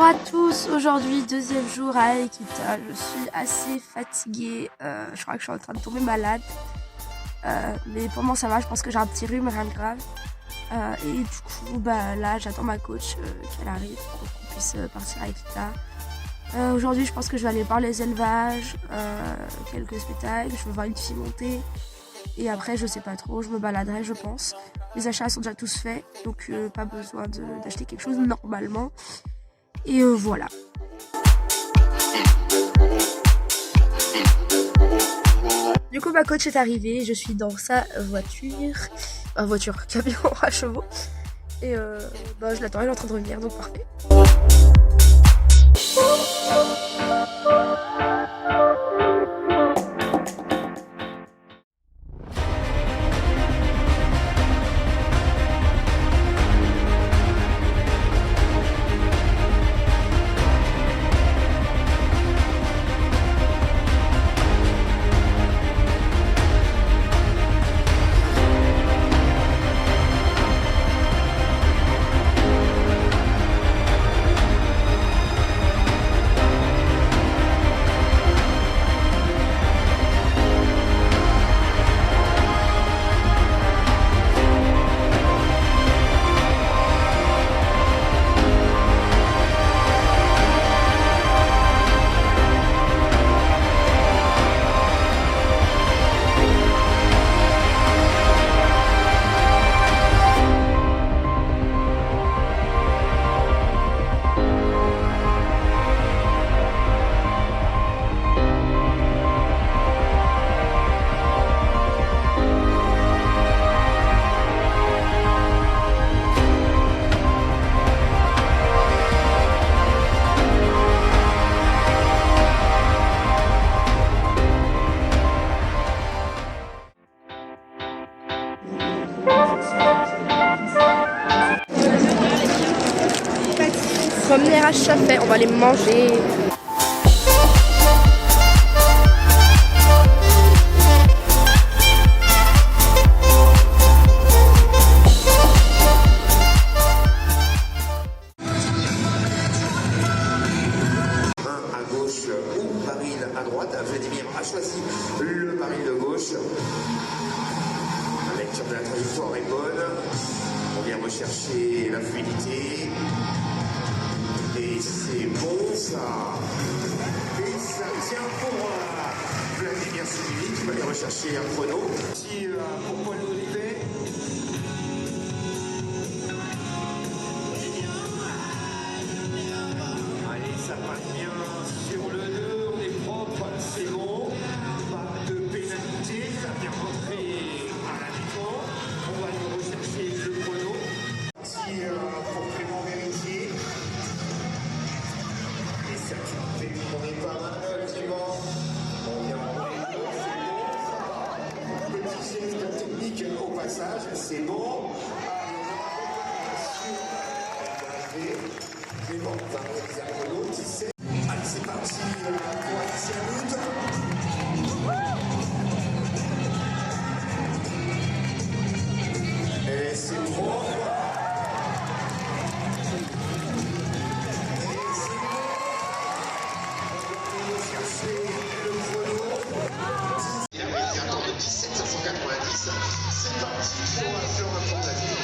à tous, aujourd'hui deuxième jour à Arequipa, je suis assez fatiguée, je crois que je suis en train de tomber malade, mais pour moi ça va, je pense que j'ai un petit rhume, rien de grave, et du coup là j'attends ma coach qu'elle arrive pour qu'on puisse partir à Arequipa. Aujourd'hui je pense que je vais aller voir les élevages, quelques spectacles, je vais voir une fille monter, et après je sais pas trop, je me baladerai je pense. Les achats sont déjà tous faits, donc pas besoin d'acheter quelque chose normalement. Et voilà. Du coup ma coach est arrivée, je suis dans sa voiture, camion à chevaux. Et je l'attends, elle est en train de revenir, donc parfait. Premier achat fait, on va les manger. À gauche ou baril à droite. Vladimir a choisi le baril de gauche. La lecture de la trajectoire est bonne. On vient rechercher la fluidité. Et c'est bon ça. Et ça tient pour Vladimir Simic qui va aller rechercher un chrono. Ici pour Paul Olivet. Allez, ça passe bien sur le 2, on est propre, c'est bon. Pas de pénalité, ça vient rentrer à la mi-temps. On va aller rechercher le chrono. Ici pour Clément Véritier. Et ça fait on est pas mal, Clément. On vient rentrer, c'est bon. Petit geste technique au passage, c'est bon. Clément va réaliser un chrono, 17. Allez, c'est parti pour Alicia Wood. Et c'est propre. Et c'est bon. On va chercher le chrono. Il a réalisé un temps de 17,590. C'est parti pour la fleur informatique.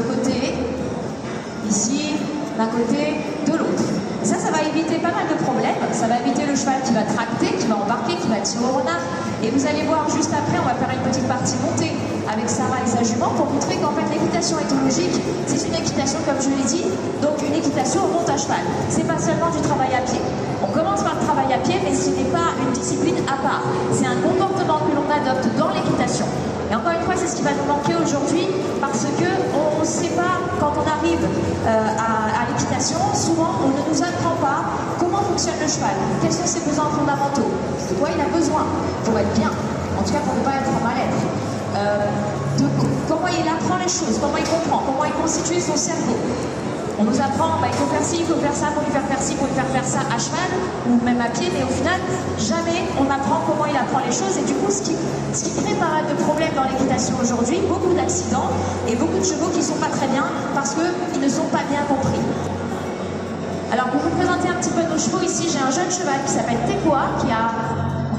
côté, ici, d'un côté, de l'autre. Et ça va éviter pas mal de problèmes. Ça va éviter le cheval qui va tracter, qui va embarquer, qui va tirer au renard. Et vous allez voir juste après, on va faire une petite partie montée avec Sarah et sa jument pour montrer qu'en fait l'équitation éthologique, c'est une équitation, comme je l'ai dit, donc une équitation au monte à cheval. C'est pas seulement du travail à pied. On commence par le travail à pied, mais ce n'est pas une discipline à part. C'est un comportement que l'on adopte dans l'équitation. Et encore une fois, c'est ce qui va nous manquer aujourd'hui, parce qu'on ne sait pas, quand on arrive à l'équitation, souvent on ne nous apprend pas comment fonctionne le cheval, quels sont ses besoins fondamentaux, de quoi il a besoin pour être bien, en tout cas pour ne pas être en mal-être, comment il apprend les choses, comment il comprend, comment il constitue son cerveau. On nous apprend, il faut faire ci, il faut faire ça, pour lui faire ci, pour lui faire ça à cheval, ou même à pied, mais au final, jamais on apprend comment il apprend les choses. Et du coup, ce qui crée pas mal de problèmes dans l'équitation aujourd'hui, beaucoup d'accidents, et beaucoup de chevaux qui ne sont pas très bien, parce qu'ils ne sont pas bien compris. Alors, pour vous présenter un petit peu nos chevaux, ici, j'ai un jeune cheval qui s'appelle Tekoa, qui a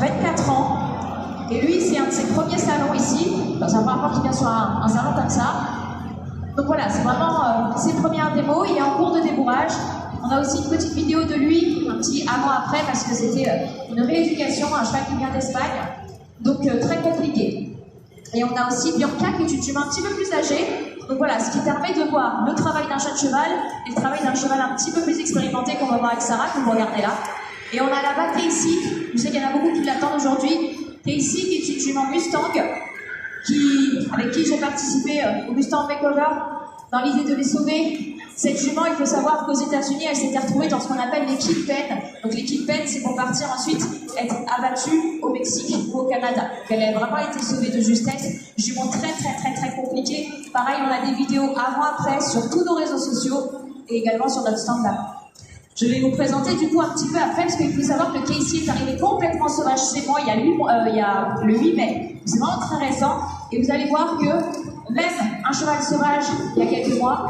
24 ans. Et lui, c'est un de ses premiers salons ici. Enfin, c'est la première fois qu'il vient sur un salon comme ça. Donc voilà, c'est vraiment ses premières démos, il est en cours de débourrage. On a aussi une petite vidéo de lui, un petit avant-après, parce que c'était une rééducation, un cheval qui vient d'Espagne, donc très compliqué. Et on a aussi Bianca, qui est une jument un petit peu plus âgée, donc voilà, ce qui permet de voir le travail d'un jeune cheval et le travail d'un cheval un petit peu plus expérimenté qu'on va voir avec Sarah, que vous regardez là. Et on a là-bas Casey, je sais qu'il y en a beaucoup qui l'attendent aujourd'hui, Casey qui est une jument Mustang, avec qui j'ai participé au Mustang Makeover dans l'idée de les sauver. Cette jument, il faut savoir qu'aux États-Unis, elle s'était retrouvée dans ce qu'on appelle les kill pen. Donc les kill pen, c'est pour partir ensuite être abattue au Mexique ou au Canada. Donc elle a vraiment été sauvée de justesse. Jument très compliquée. Pareil, on a des vidéos avant-après sur tous nos réseaux sociaux et également sur notre stand là. Je vais vous présenter du coup un petit peu après, parce qu'il faut savoir que Casey est arrivé complètement sauvage chez moi il y a le 8 mai. C'est vraiment très récent. Et vous allez voir que même un cheval sauvage, il y a quelques mois,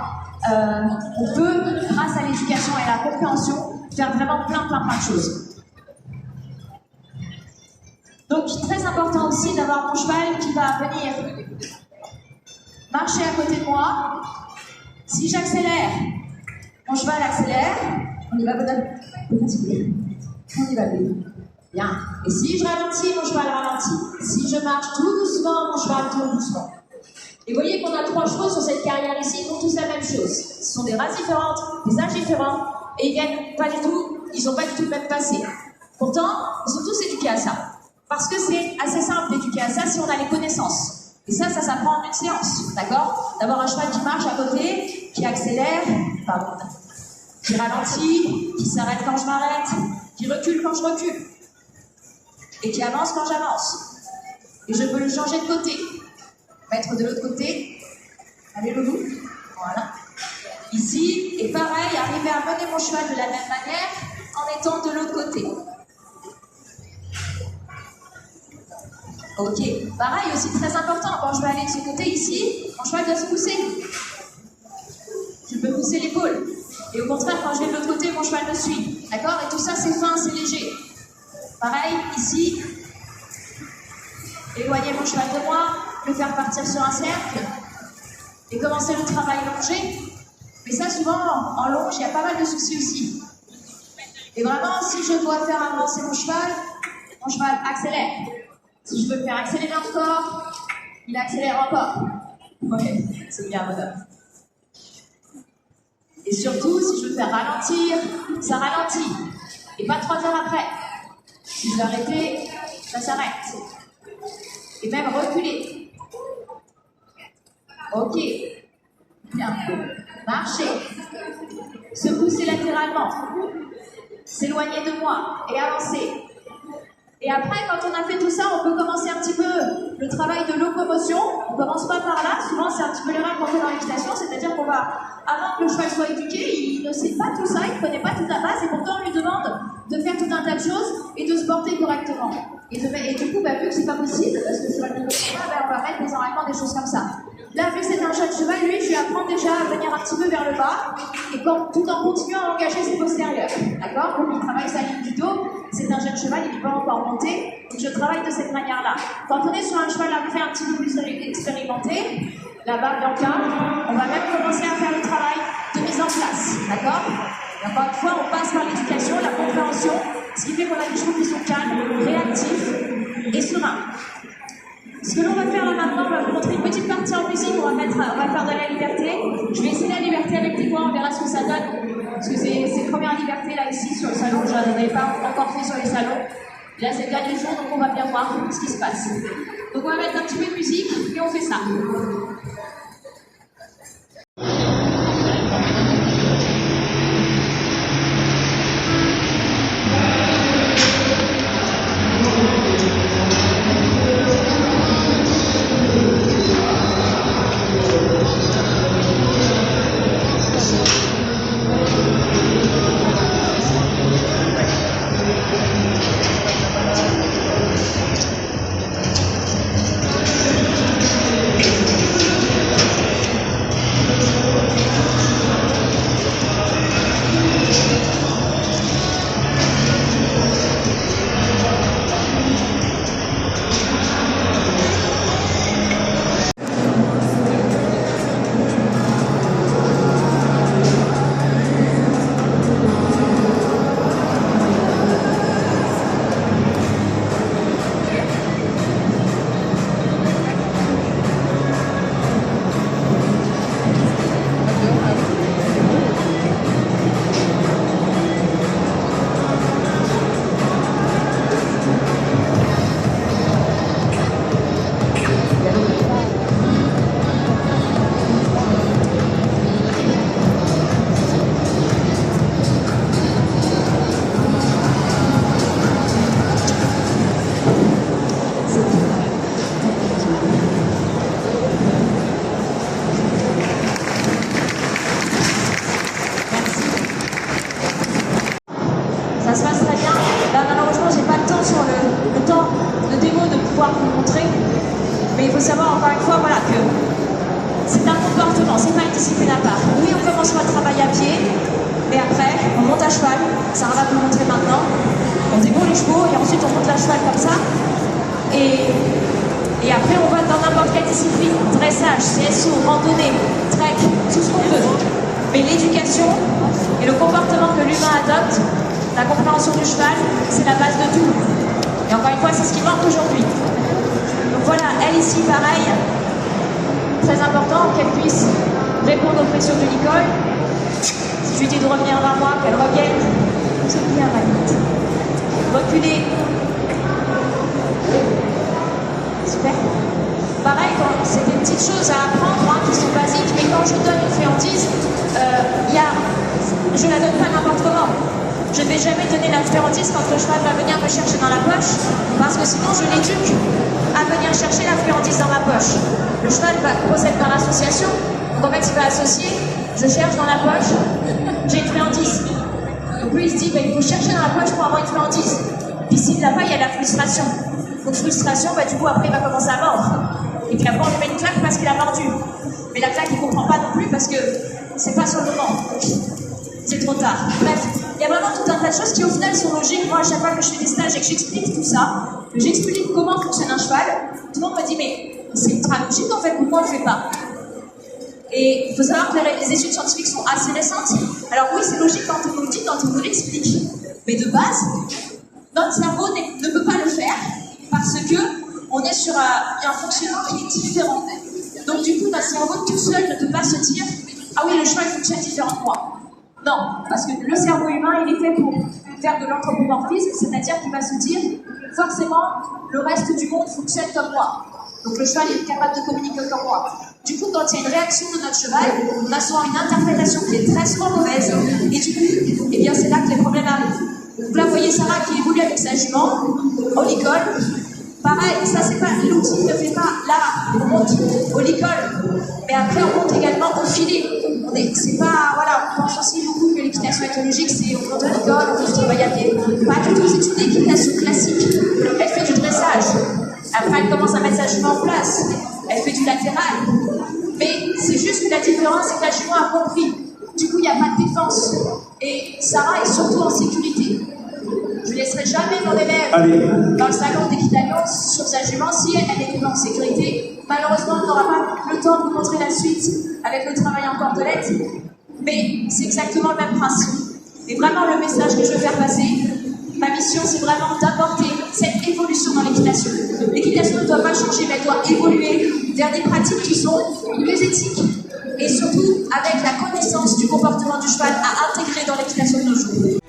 on peut, grâce à l'éducation et à la compréhension, faire vraiment plein de choses. Donc, très important aussi d'avoir mon cheval qui va venir marcher à côté de moi. Si j'accélère, mon cheval accélère. On y va, madame. On y va, bien. Et si je ralentis, mon cheval ralentit. Si je marche tout doucement, mon cheval tourne doucement. Et vous voyez qu'on a 3 chevaux sur cette carrière ici, ils font tous la même chose. Ce sont des races différentes, des âges différents, et ils viennent pas du tout, ils n'ont pas du tout le même passé. Pourtant, ils sont tous éduqués à ça. Parce que c'est assez simple d'éduquer à ça si on a les connaissances. Et ça s'apprend en une séance, d'accord? D'avoir un cheval qui marche à côté, qui accélère, qui ralentit, qui s'arrête quand je m'arrête, qui recule quand je recule, et qui avance quand j'avance. Et je peux le changer de côté, mettre de l'autre côté, allez le loup, voilà. Ici, et pareil, arriver à mener mon cheval de la même manière en étant de l'autre côté. Ok, pareil aussi très important, quand je vais aller de ce côté ici, mon cheval doit se pousser. Je peux pousser l'épaule. Et au contraire, quand je vais de l'autre côté, mon cheval me suit. D'accord? Et tout ça, c'est fin, c'est léger. Pareil, ici, éloigner mon cheval de moi, le faire partir sur un cercle, et commencer le travail longé. Mais ça, souvent, en longe, il y a pas mal de soucis aussi. Et vraiment, si je dois faire avancer mon cheval accélère. Si je veux le faire accélérer encore, il accélère encore. Ok, c'est bien, madame. Et surtout, si je veux faire ralentir, ça ralentit. Et pas 3 heures après. Si je veux arrêter, ça s'arrête. Et même reculer. Ok. Bien. Marcher. Se pousser latéralement. S'éloigner de moi et avancer. Et après, quand on a fait tout ça, on peut commencer un petit peu le travail de locomotion. On commence pas par là. Souvent, c'est un petit peu l'erreur qu'on fait dans l'équitation. C'est-à-dire qu'on va, avant que le cheval soit éduqué, il ne sait pas tout ça, il ne connaît pas toute la base. Et pourtant, on lui demande de faire tout un tas de choses et de se porter correctement. Et du coup, vu que c'est pas possible, parce que le cheval ne connaît pas, on va mettre des enraillements, des choses comme ça. Là, vu que c'est un jeune cheval, lui, je lui apprends déjà à venir un petit peu vers le bas, et tout en continuant à engager ses postérieurs. D'accord? Donc, il travaille sa ligne du dos. C'est un jeune cheval, il n'est pas encore monté. Donc, je travaille de cette manière-là. Quand on est sur un cheval après un petit peu plus expérimenté, là-bas, Bianca. On va même commencer à faire le travail de mise en place, d'accord? Et encore une fois, on passe par l'éducation, la compréhension, ce qui fait qu'on a des chevaux qui sont calmes, réactifs et sereins. Ce que l'on va faire là maintenant, on va vous montrer une petite partie en musique, on va faire de la liberté. Je vais essayer la liberté avec tes voix, on verra ce que ça donne. Parce que c'est première liberté là ici sur le salon, je n'en avais pas encore fait sur les salons. Là c'est le dernier jour, donc on va bien voir ce qui se passe. Donc on va mettre un petit peu de musique et on fait ça. Ça se passe très bien. Là, malheureusement, j'ai pas le temps sur le temps de démo de pouvoir vous montrer. Mais il faut savoir encore une fois, voilà, que c'est un comportement, c'est pas une discipline à part. Oui, on commence par le travail à pied, mais après, on monte à cheval. Ça va vous le montrer maintenant. On démo les chevaux et ensuite on monte à cheval comme ça. Et après, on va dans n'importe quelle discipline. Dressage, CSO, randonnée, trek, tout ce qu'on veut. Mais l'éducation et le comportement que l'humain adopte, la compréhension du cheval, c'est la base de tout. Et encore une fois, c'est ce qui manque aujourd'hui. Donc voilà, elle ici, pareil, très important qu'elle puisse répondre aux pressions de Nicole. Si je lui dis de revenir vers moi, qu'elle revienne, c'est bien, Magnette. Reculer. Super. Pareil, c'est des petites choses à apprendre hein, qui sont basiques, mais quand je donne une friandise, je ne la donne pas n'importe comment. Je ne vais jamais donner la friandise quand le cheval va venir me chercher dans la poche, parce que sinon je l'éduque à venir chercher la friandise dans ma poche. Le cheval procède par association, donc en fait il va associer, je cherche dans la poche, j'ai une friandise. Donc lui il se dit, il faut chercher dans la poche pour avoir une friandise. Puis s'il ne l'a pas, il y a la frustration. Donc frustration, du coup après il va commencer à mordre. Et puis après on lui met une claque parce qu'il a mordu. Mais la claque il ne comprend pas non plus parce que c'est pas sur le moment. C'est trop tard. Bref, il y a vraiment tout un tas de choses qui au final sont logiques. Moi à chaque fois que je fais des stages et que j'explique tout ça, que j'explique comment fonctionne un cheval, tout le monde me dit mais c'est ultra logique en fait, pourquoi on ne le fait pas? Et il faut savoir que les études scientifiques sont assez récentes. Alors oui, c'est logique quand on nous le dit, quand on nous l'explique. Mais de base, notre cerveau ne peut pas le faire parce que on est sur un fonctionnement qui est différent. Donc du coup, notre cerveau tout seul ne peut pas se dire « Ah oui, le cheval fonctionne différemment de moi ». Non, parce que le cerveau humain, il est fait pour faire de l'anthropomorphisme, c'est-à-dire qu'il va se dire « Forcément, le reste du monde fonctionne comme moi ». Donc le cheval est capable de communiquer comme moi. Du coup, quand il y a une réaction de notre cheval, on a souvent une interprétation qui est très souvent mauvaise. Et du coup, eh bien, c'est là que les problèmes arrivent. Donc là, vous voyez Sarah qui évolue avec sa jument, au licol. Pareil, ça c'est pas, l'outil ne fait pas, là, on monte au licol. Mais après, on monte également au filet. C'est pas, voilà, on pense aussi beaucoup que l'équitation éthologique, c'est on monte au licol, on fait du travail à pied. Pas du tout, c'est une équitation classique. Elle fait du dressage. Après, elle commence à mettre sa jument en place. Elle fait du latéral. Mais c'est juste que la différence, c'est que la jument a compris. Du coup, il n'y a pas de défense. Et Sarah est surtout en sécurité. Je ne laisserai jamais mon élève dans le salon d'équitation sur sa jument si elle est en sécurité Malheureusement, on n'aura pas le temps de vous montrer la suite avec le travail en cordelette, mais c'est exactement le même principe. Et vraiment, le message que je veux faire passer, ma mission, c'est vraiment d'apporter cette évolution dans l'équitation. L'équitation ne doit pas changer, mais elle doit évoluer vers des pratiques qui sont plus éthiques et surtout avec la connaissance du comportement du cheval à intégrer dans l'équitation de nos jours.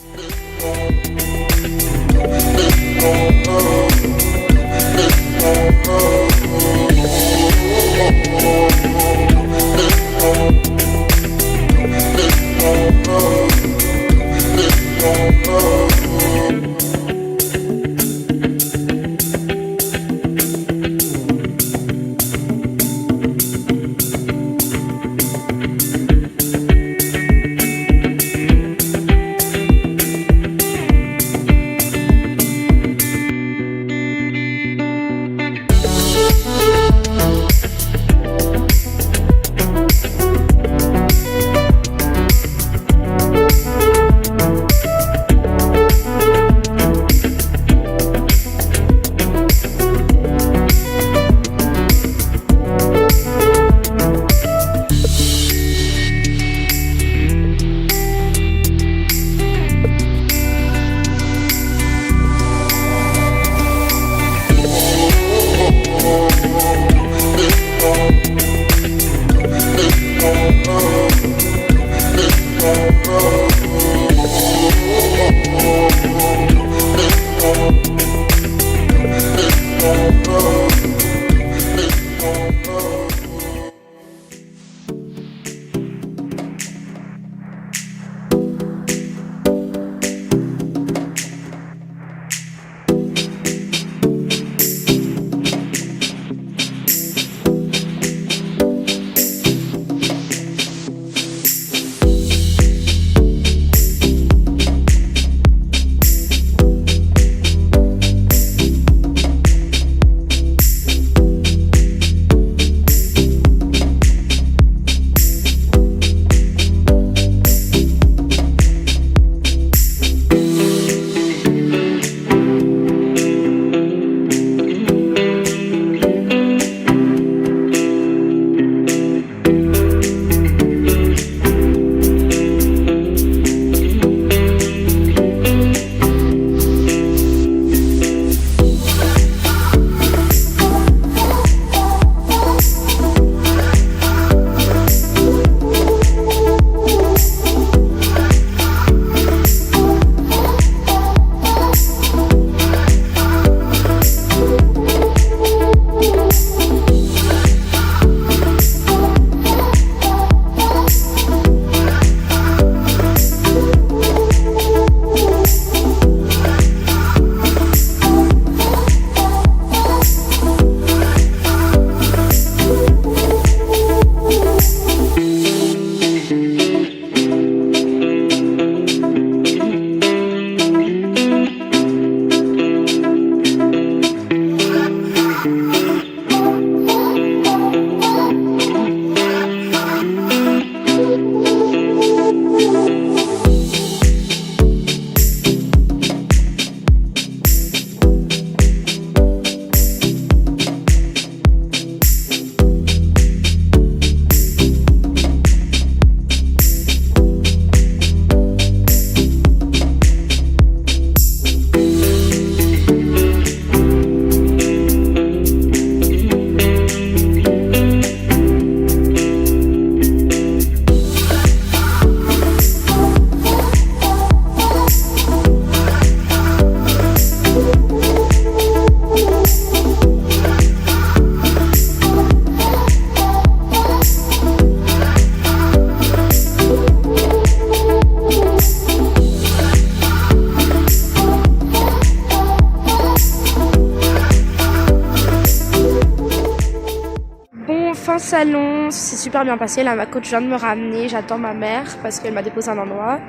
fin salon, c'est super bien passé. Là, ma coach vient de me ramener. J'attends ma mère parce qu'elle m'a déposé un endroit.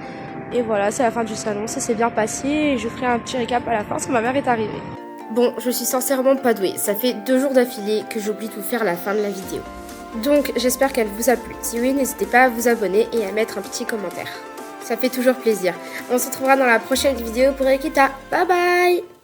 Et voilà, c'est la fin du salon. Ça s'est bien passé. Et je ferai un petit récap à la fin parce que ma mère est arrivée. Bon, je suis sincèrement pas douée. Ça fait 2 jours d'affilée que j'oublie de vous faire la fin de la vidéo. Donc, j'espère qu'elle vous a plu. Si oui, n'hésitez pas à vous abonner et à mettre un petit commentaire. Ça fait toujours plaisir. On se retrouvera dans la prochaine vidéo pour Equita. Bye bye!